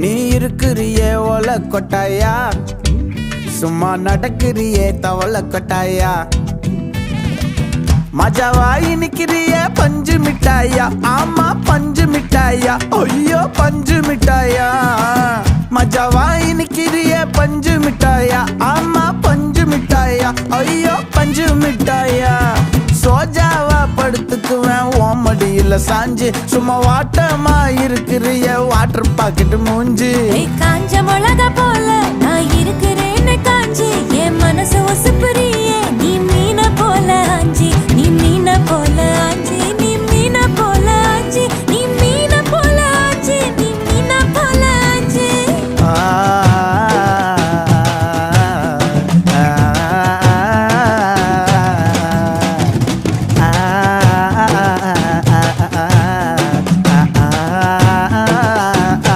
நீ இருக்கிறியே ஓல கொட்டாயா, சும்மா நடக்கிறியே தவள கொட்டாயா. மஜாவாய் நிக்கிறிய பஞ்சு மிட்டாயா, ஆமா பஞ்சு மிட்டாயா, ஐயோ பஞ்சு மிட்டாயா. மஜாவாய் நிக்கிறிய பஞ்சு மிட்டாயா, ஆமா பஞ்சு மிட்டாயா, ஐயோ பஞ்சு மிட்டாயா. சோஜாவா படுத்துக்குவேன் ஓமடியில சாஞ்சு, சும்மா வாட்டமா இருக்கிறிய வாட்டர் பாக்கெட் மூஞ்சி. காஞ்ச மிளகா போல நான் இருக்கிறேன்னு காஞ்சி, என் மனசு ஒசுப்புறியே நீ மீன போல ஆஞ்சி, நீ மீன போல